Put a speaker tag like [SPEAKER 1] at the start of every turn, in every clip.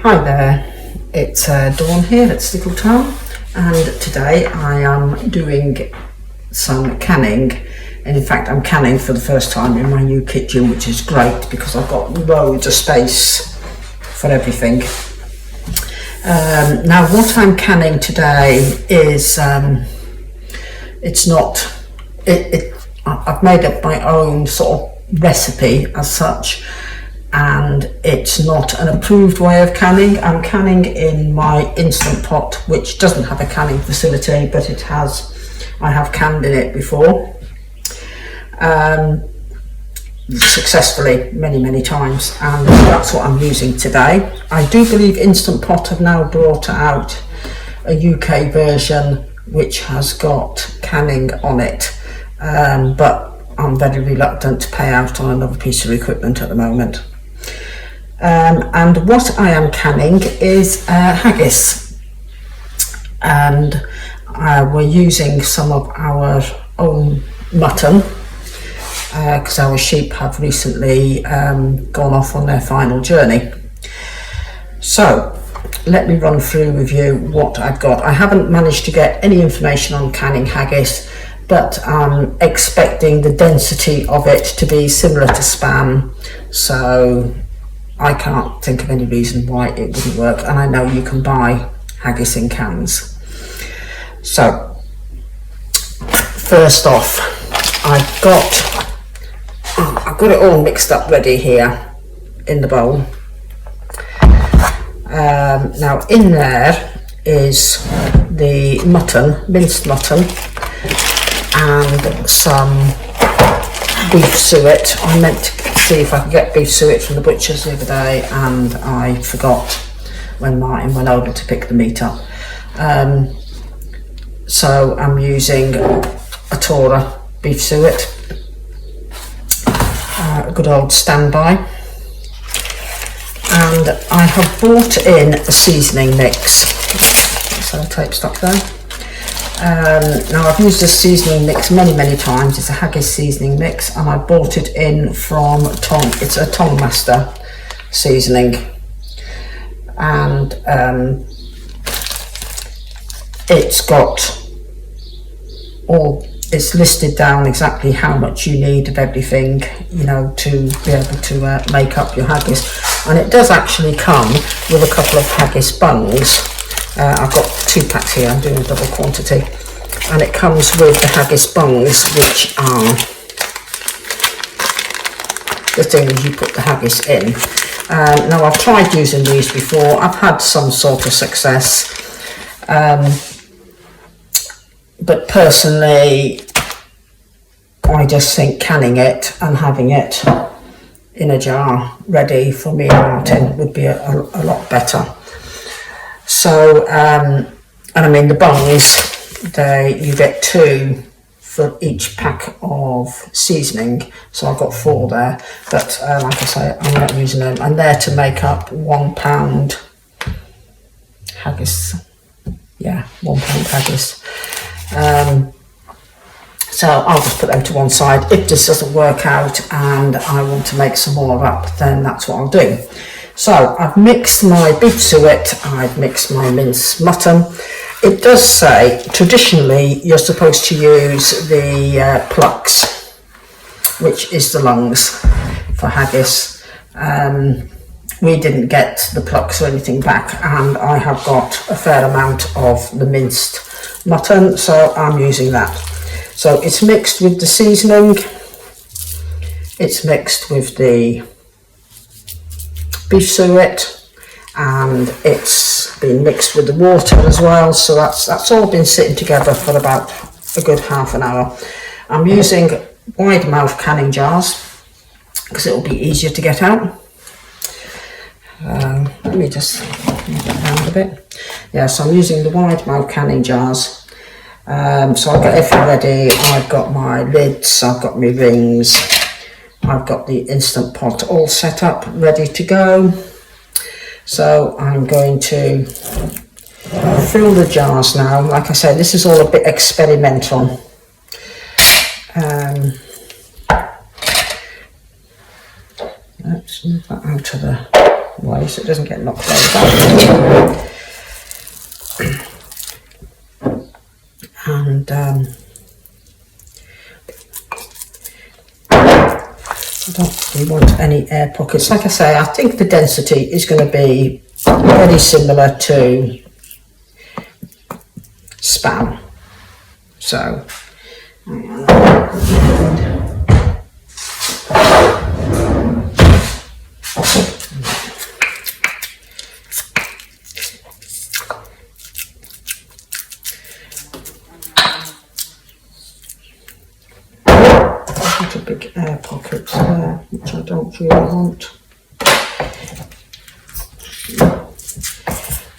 [SPEAKER 1] Hi there, it's Dawn here at Stickletown, and today I am doing some canning, and in fact I'm canning for the first time in my new kitchen, which is great because I've got loads of space for everything. Now what I'm canning today is, I've made up my own sort of recipe as such, and it's not an approved way of canning. I'm canning in my Instant Pot, which doesn't have a canning facility, but I have canned in it before, successfully many times, and that's what I'm using today. I do believe Instant Pot have now brought out a UK version which has got canning on it, but I'm very reluctant to pay out on another piece of equipment at the moment. And what I am canning is haggis, and we're using some of our own mutton because our sheep have recently gone off on their final journey. So let me run through with you what I've got. I haven't managed to get any information on canning haggis, but I'm expecting the density of it to be similar to spam, so I can't think of any reason why it wouldn't work, and I know you can buy haggis in cans. So first off, I've got it all mixed up ready here in the bowl. Now in there is the mutton, minced mutton, and some beef suet. I meant to see if I could get beef suet from the butcher's the other day, and I forgot when Martin went over to pick the meat up. So I'm using a Tora beef suet, a good old standby, and I have bought in a seasoning mix. Sellotape stuck there. Now I've used this seasoning mix many times. It's a haggis seasoning mix, and I bought it in from it's a Master seasoning, and it's listed down exactly how much you need of everything, you know, to be able to make up your haggis, and it does actually come with a couple of haggis bungs. I've got 2 packs here, I'm doing a double quantity, and it comes with the haggis bungs, which are the things you put the haggis in. Now I've tried using these before, I've had some sort of success, but personally I just think canning it and having it in a jar ready for me and Martin would be a lot better. So, and I mean the bungs, you get 2 for each pack of seasoning, so I've got 4 there, but like I say, I'm not using them, and they're to make up 1 pound haggis. Yeah, 1 pound haggis. So I'll just put them to one side. If this doesn't work out and I want to make some more up, then that's what I'll do. So I've mixed my beef suet, I've mixed my minced mutton. It does say traditionally you're supposed to use the plucks, which is the lungs for haggis. We didn't get the plucks or anything back, and I have got a fair amount of the minced mutton, so I'm using that. So it's mixed with the seasoning, it's mixed with the beef suet, and it's been mixed with the water as well, so that's all been sitting together for about a good half an hour. I'm using wide mouth canning jars because it will be easier to get out. Let me just move that around a bit. Yeah, so I'm using the wide mouth canning jars. So I've got everything ready. I've got my lids, I've got my rings, I've got the Instant Pot all set up, ready to go. So I'm going to fill the jars now. Like I said, this is all a bit experimental. Let's move that out of the away so it doesn't get knocked over. And I don't really want any air pockets. Like I say, I think the density is going to be very similar to Spam. So, a big air pocket there, which I don't really want.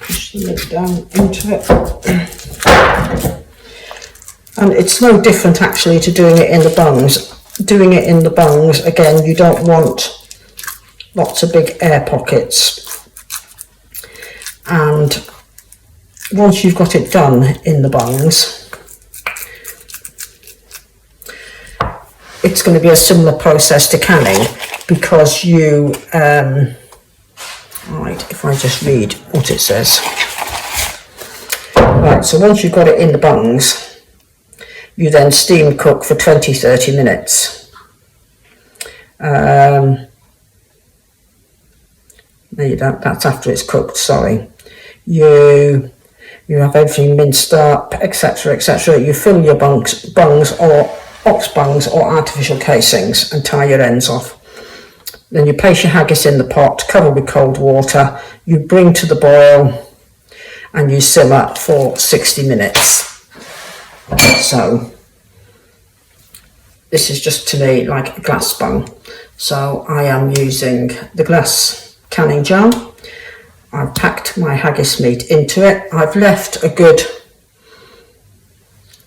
[SPEAKER 1] Push the lid down into it. And it's no different actually to doing it in the bungs. Doing it in the bungs, again, you don't want lots of big air pockets. And once you've got it done in the bungs, it's going to be a similar process to canning, because you, right, if I just read what it says. Right, so once you've got it in the bungs, you then steam cook for 20-30 minutes. No, you don't, that's after it's cooked, sorry. You have everything minced up, etc, etc. You fill your bungs or ox bungs or artificial casings and tie your ends off. Then you place your haggis in the pot, cover with cold water, you bring to the boil and you simmer for 60 minutes. So this is just to me like a glass bung. So I am using the glass canning jar. I've packed my haggis meat into it. I've left a good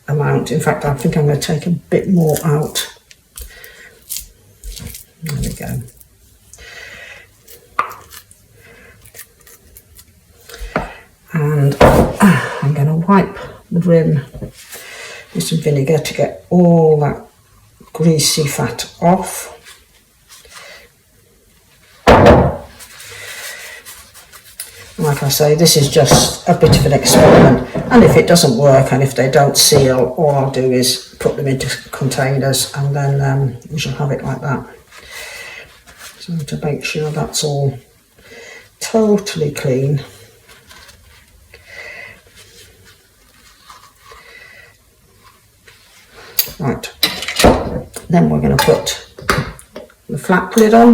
[SPEAKER 1] amount. In fact, I think I'm going to take a bit more out. There we go. And I'm going to wipe the rim with some vinegar to get all that greasy fat off. Like I say, this is just a bit of an experiment, and if it doesn't work and if they don't seal, all I'll do is put them into containers and then we shall have it like that. So to make sure that's all totally clean. Right, then we're going to put the flap lid on,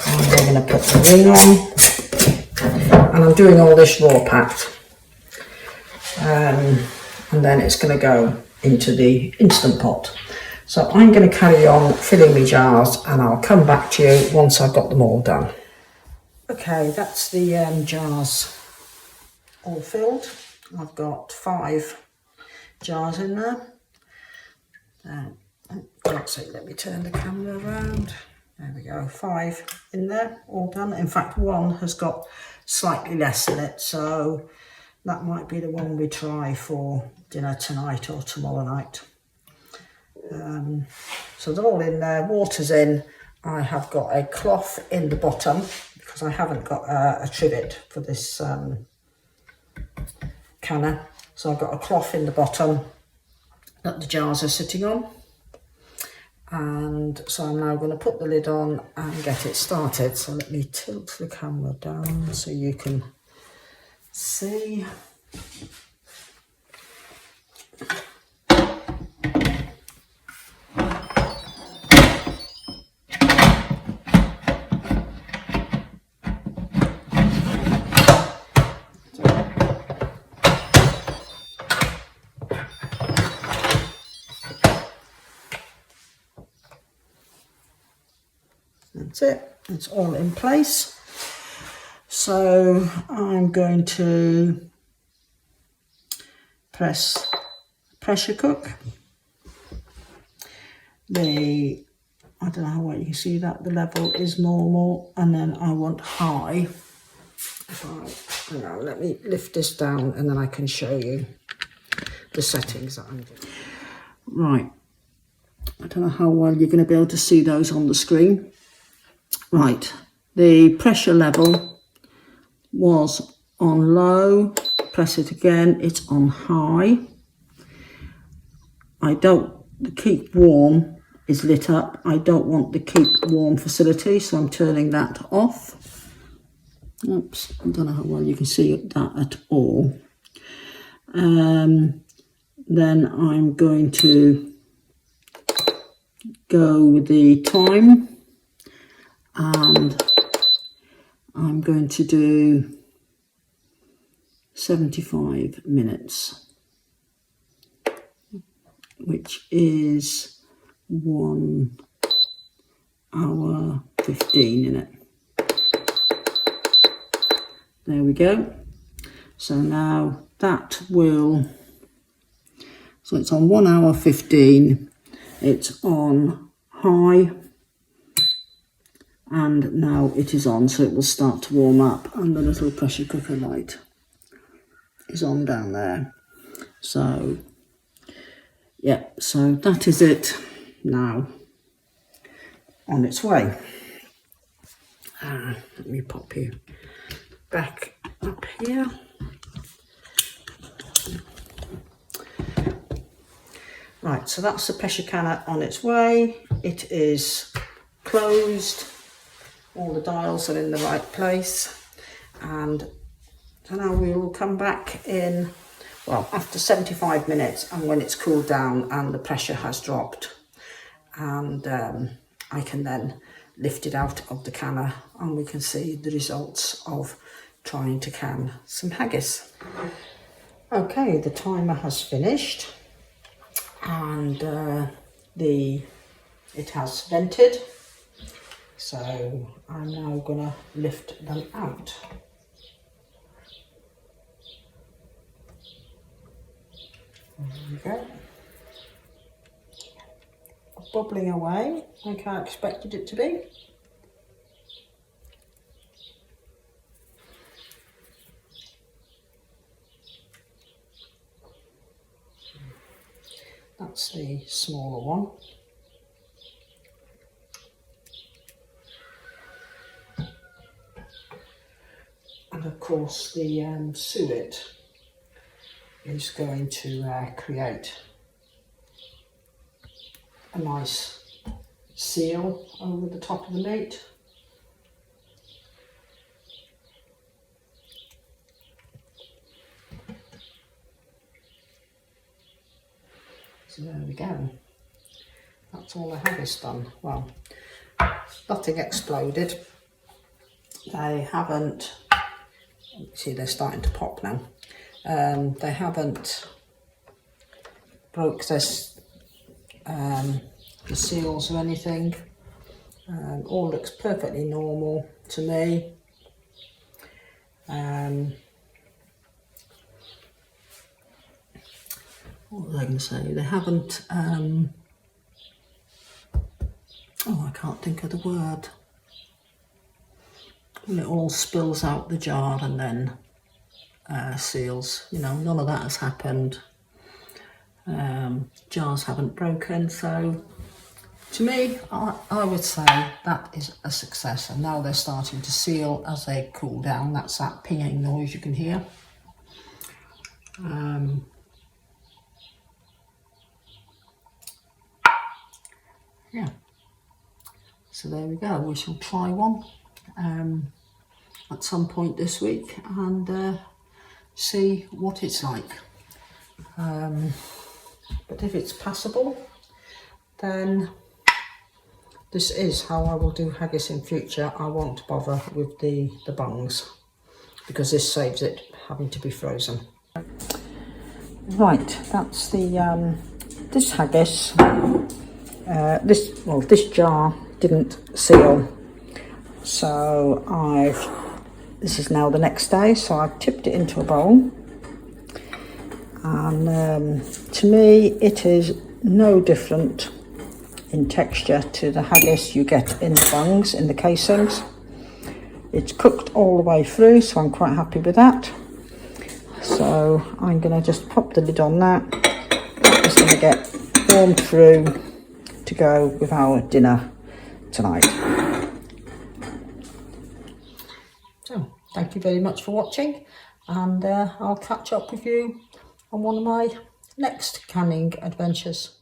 [SPEAKER 1] and we're going to put the ring on. And I'm doing all this raw packed, and then it's going to go into the Instant Pot. So I'm going to carry on filling my jars, and I'll come back to you once I've got them all done. Okay, that's the jars all filled. I've got 5 jars in there. So let me turn the camera around. There we go, 5 in there, all done. In fact, one has got slightly less in it, so that might be the one we try for dinner tonight or tomorrow night. So they're all in there, water's in. I have got a cloth in the bottom because I haven't got a trivet for this canner. So I've got a cloth in the bottom that the jars are sitting on. And so I'm now going to put the lid on and get it started. So let me tilt the camera down so you can see. That's it, it's all in place. So I'm going to pressure cook. I don't know how well you can see that, the level is normal, and then I want high. Let me lift this down and then I can show you the settings that I'm doing. Right, I don't know how well you're going to be able to see those on the screen. Right, the pressure level was on low. Press it again, it's on high. The keep warm is lit up. I don't want the keep warm facility, so I'm turning that off. Oops, I don't know how well you can see that at all. Then I'm going to go with the time, and I'm going to do 75 minutes, which is 1 hour 15 in it. There we go. So now that will, so it's on 1 hour 15, it's on high, and now it is on, so it will start to warm up, and the little pressure cooker light is on down there. So yeah, so that is it now, on its way. Let me pop you back up here. Right, so that's the pressure canner on its way. It is closed, all the dials are in the right place, and so now we will come back in, well, after 75 minutes, and when it's cooled down and the pressure has dropped, and I can then lift it out of the canner and we can see the results of trying to can some haggis. Okay, the timer has finished, and it has vented, so I'm now gonna lift them out. There we go. Bubbling away like I expected it to be. That's the smaller one. And of course the suet is going to create a nice seal over the top of the meat. So there we go. That's all the haggis done. Well, nothing exploded. They haven't, see they're starting to pop now. They haven't broke this the seals or anything. All looks perfectly normal to me. What was I going to say? They haven't, oh, I can't think of the word. When it all spills out the jar and then seals, you know, none of that has happened. Jars haven't broken, so to me, I would say that is a success. And now they're starting to seal as they cool down. That's that pinging noise you can hear. Yeah, so there we go. We shall try one at some point this week and see what it's like. But if it's passable, then this is how I will do haggis in future. I won't bother with the bungs because this saves it having to be frozen. Right, that's the this haggis. This jar didn't seal, so this is now the next day, so I've tipped it into a bowl, and to me it is no different in texture to the haggis you get in the bungs, in the casings. It's cooked all the way through, so I'm quite happy with that. So I'm going to just pop the lid on that. It's going to get warmed through to go with our dinner tonight. So thank you very much for watching, and I'll catch up with you on one of my next canning adventures.